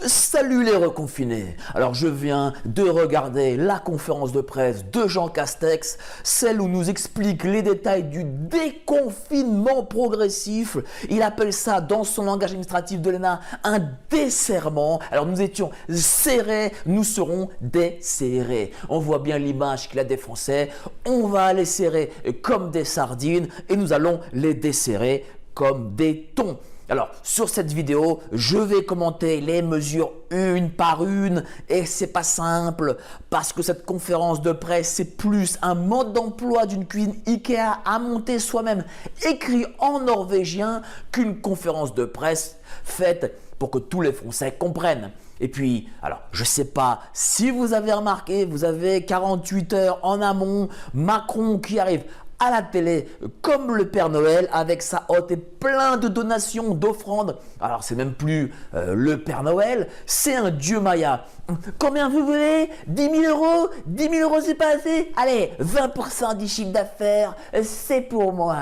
Salut les reconfinés. Alors je viens de regarder la conférence de presse de Jean Castex, celle où nous explique les détails du déconfinement progressif. Il appelle ça dans son langage administratif de l'ENA un desserrement. Alors nous étions serrés, nous serons desserrés. On voit bien l'image qu'il a des Français. On va les serrer comme des sardines et nous allons les desserrer comme des thons. Alors, sur cette vidéo, je vais commenter les mesures une par une et c'est pas simple parce que cette conférence de presse, c'est plus un mode d'emploi d'une cuisine Ikea à monter soi-même, écrit en norvégien, qu'une conférence de presse faite pour que tous les Français comprennent. Et puis, alors, je sais pas si vous avez remarqué, vous avez 48 heures en amont, Macron qui arrive à la télé comme le Père Noël avec sa hotte et plein de donations, d'offrandes. Alors c'est même plus le Père Noël, c'est un dieu maya. Combien vous voulez? 10 000 euros? 10 000 euros c'est pas assez? Allez, 20% du chiffre d'affaires, c'est pour moi.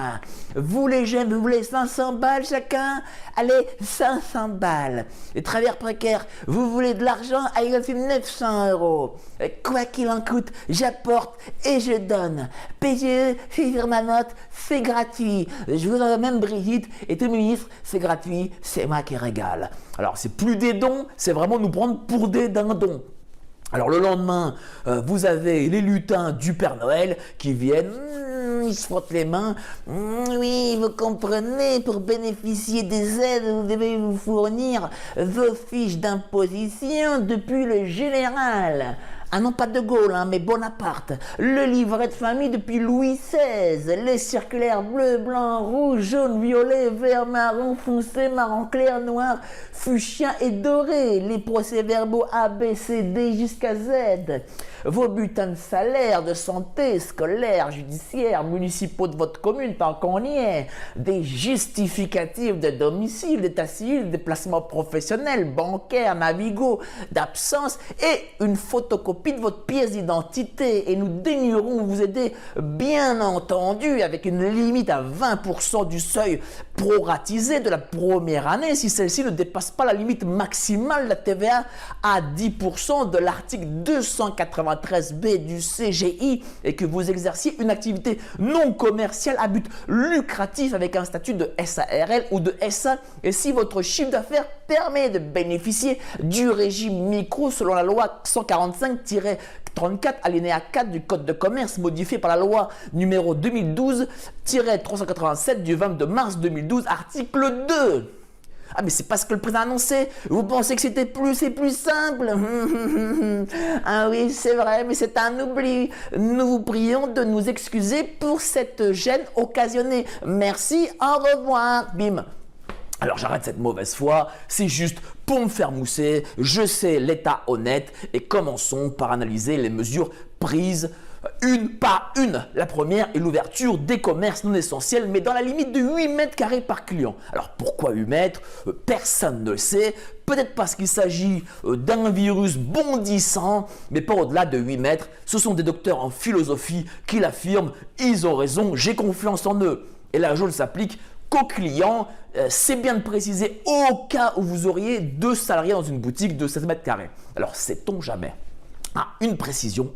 Vous les jeunes, vous voulez 500 balles chacun? Allez, 500 balles. Les travailleurs précaires, vous voulez de l'argent? Allez, c'est 900 euros. Quoi qu'il en coûte, j'apporte et je donne. PGE, sur ma note, c'est gratuit. Je vous en même Brigitte et tous les ministres, c'est gratuit, c'est moi qui régale. Alors c'est plus des dons, c'est vraiment nous prendre pour des dindons. Alors le lendemain, vous avez les lutins du Père Noël qui viennent, ils se frottent les mains. Oui, vous comprenez, pour bénéficier des aides, vous devez vous fournir vos fiches d'imposition depuis le général. Ah non, pas de Gaulle, hein, mais Bonaparte. Le livret de famille depuis Louis XVI. Les circulaires bleu, blanc, rouge, jaune, violet, vert, marron, foncé, marron clair, noir, fuchsia et doré. Les procès-verbaux A, B, C, D jusqu'à Z. Vos bulletins de salaire, de santé, scolaire, judiciaire, municipaux de votre commune, tant qu'on y est. Des justificatifs de domicile, d'état civil, déplacement professionnel, bancaire, Navigo, d'absence et une photocopie de votre pièce d'identité et nous daignerons vous aider, bien entendu, avec une limite à 20% du seuil proratisé de la première année si celle-ci ne dépasse pas la limite maximale de la TVA à 10% de l'article 293B du CGI et que vous exerciez une activité non commerciale à but lucratif avec un statut de SARL ou de SA et si votre chiffre d'affaires permet de bénéficier du régime micro selon la loi 145-34 alinéa 4 du Code de commerce modifié par la loi numéro 2012-387 du 22 mars 2012 article 2. Ah mais c'est pas ce que le président a annoncé. Vous pensez que c'était plus et plus simple? Ah oui c'est vrai mais c'est un oubli. Nous vous prions de nous excuser pour cette gêne occasionnée. Merci, au revoir. Bim. Alors j'arrête cette mauvaise foi, c'est juste pour me faire mousser, je sais l'état honnête et commençons par analyser les mesures prises une par une. La première est l'ouverture des commerces non essentiels mais dans la limite de 8 mètres carrés par client. Alors pourquoi 8 mètres? Personne ne le sait, peut-être parce qu'il s'agit d'un virus bondissant mais pas au-delà de 8 mètres. Ce sont des docteurs en philosophie qui l'affirment, ils ont raison, j'ai confiance en eux. Et la règle s'applique qu'aux clients, c'est bien de préciser au cas où vous auriez 2 salariés dans une boutique de 16 mètres carrés. Alors, sait-on jamais? Ah, une précision,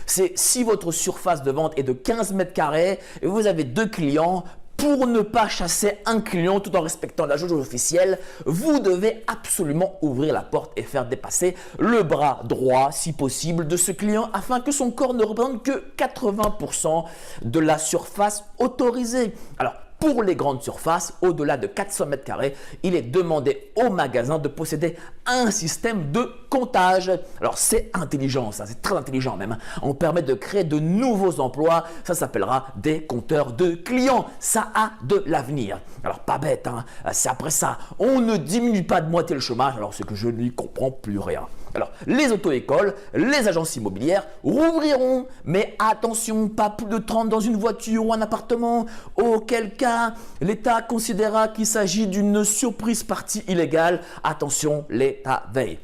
c'est si votre surface de vente est de 15 mètres carrés et vous avez 2 clients, pour ne pas chasser un client tout en respectant la jauge officielle, vous devez absolument ouvrir la porte et faire dépasser le bras droit, si possible, de ce client afin que son corps ne représente que 80% de la surface autorisée. Alors, pour les grandes surfaces, au-delà de 400 mètres carrés, il est demandé au magasin de posséder un système de comptage. Alors c'est intelligent, ça, c'est très intelligent même. On permet de créer de nouveaux emplois, ça s'appellera des compteurs de clients. Ça a de l'avenir. Alors pas bête, hein, c'est après ça, on ne diminue pas de moitié le chômage, alors c'est que je n'y comprends plus rien. Alors, les auto-écoles, les agences immobilières rouvriront, mais attention, pas plus de 30 dans une voiture ou un appartement, auquel cas l'État considérera qu'il s'agit d'une surprise partie illégale. Attention, l'État veille.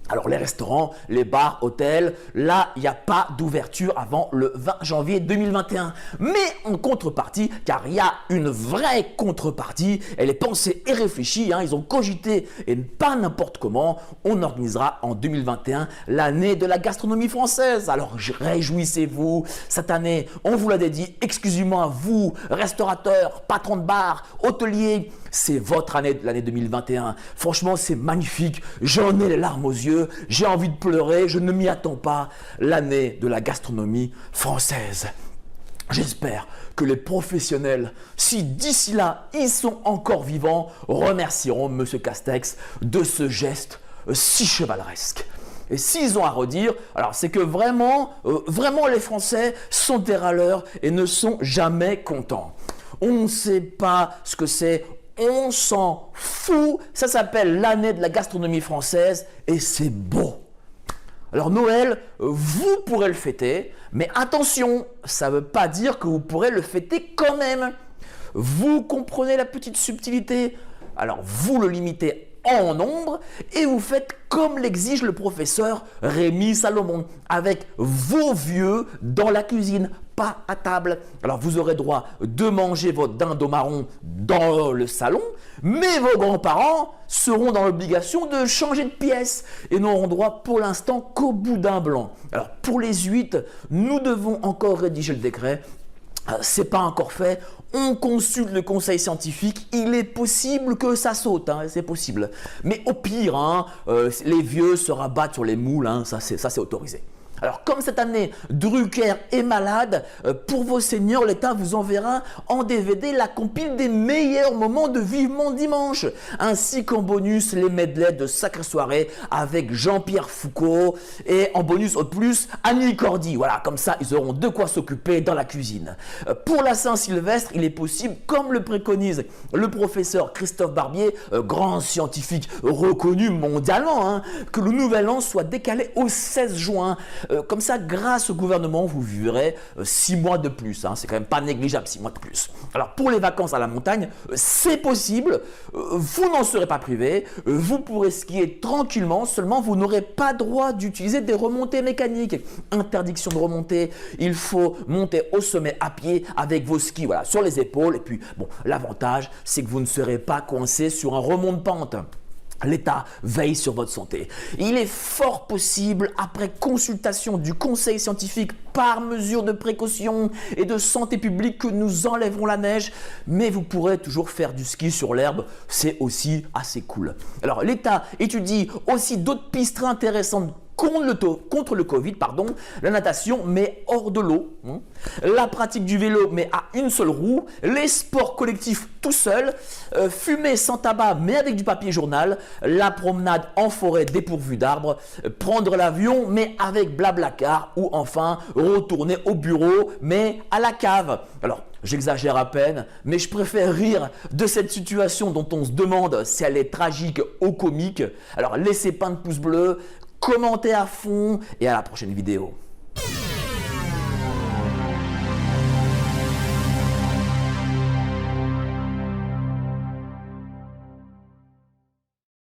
Alors les restaurants, les bars, hôtels, là, il n'y a pas d'ouverture avant le 20 janvier 2021. Mais en contrepartie, car il y a une vraie contrepartie, elle est pensée et réfléchie, ils ont cogité et pas n'importe comment, on organisera en 2021 l'année de la gastronomie française. Alors réjouissez-vous, cette année, on vous l'a dédié exclusivement à vous, restaurateurs, patrons de bar, hôteliers. C'est votre année, l'année 2021. Franchement, c'est magnifique. J'en ai les larmes aux yeux. J'ai envie de pleurer. Je ne m'y attends pas. L'année de la gastronomie française. J'espère que les professionnels, si d'ici là, ils sont encore vivants, remercieront M. Castex de ce geste si chevaleresque. Et s'ils ont à redire, alors c'est que vraiment les Français sont des râleurs et ne sont jamais contents. On ne sait pas ce que c'est. On s'en fout, ça s'appelle l'année de la gastronomie française et c'est beau. Alors Noël, vous pourrez le fêter, mais attention, ça ne veut pas dire que vous pourrez le fêter quand même. Vous comprenez la petite subtilité? Alors vous le limitez en nombre et vous faites comme l'exige le professeur Rémi Salomon, avec vos vieux dans la cuisine, pas à table. Alors vous aurez droit de manger votre dindon marron dans le salon, mais vos grands-parents seront dans l'obligation de changer de pièce et n'auront droit pour l'instant qu'au boudin blanc. Alors pour les huîtres, nous devons encore rédiger le décret. C'est pas encore fait, on consulte le conseil scientifique, il est possible que ça saute, c'est possible. Mais au pire, les vieux se rabattent sur les moules, ça c'est autorisé. Alors comme cette année, Drucker est malade, pour vos seniors, l'État vous enverra en DVD la compile des meilleurs moments de Vivement Dimanche, ainsi qu'en bonus les medleys de Sacrée Soirée avec Jean-Pierre Foucault et en bonus au plus Annie Cordy. Voilà, comme ça ils auront de quoi s'occuper dans la cuisine. Pour la Saint-Sylvestre, il est possible, comme le préconise le professeur Christophe Barbier, grand scientifique reconnu mondialement, que le nouvel an soit décalé au 16 juin. Comme ça, grâce au gouvernement, vous vivrez 6 mois de plus. C'est quand même pas négligeable, 6 mois de plus. Alors, pour les vacances à la montagne, c'est possible. Vous n'en serez pas privé. Vous pourrez skier tranquillement. Seulement, vous n'aurez pas droit d'utiliser des remontées mécaniques. Interdiction de remonter. Il faut monter au sommet à pied avec vos skis sur les épaules. Et puis, bon, l'avantage, c'est que vous ne serez pas coincé sur un remont de pente. L'État veille sur votre santé. Il est fort possible, après consultation du conseil scientifique par mesure de précaution et de santé publique, que nous enlèverons la neige, mais vous pourrez toujours faire du ski sur l'herbe, c'est aussi assez cool. Alors l'État étudie aussi d'autres pistes très intéressantes contre le Covid, la natation mais hors de l'eau, la pratique du vélo mais à une seule roue, les sports collectifs tout seul, fumer sans tabac mais avec du papier journal, la promenade en forêt dépourvue d'arbres, prendre l'avion mais avec Blablacar, ou enfin retourner au bureau mais à la cave. Alors j'exagère à peine, mais je préfère rire de cette situation dont on se demande si elle est tragique ou comique. Alors laissez plein de pouces bleus, commentez à fond et à la prochaine vidéo.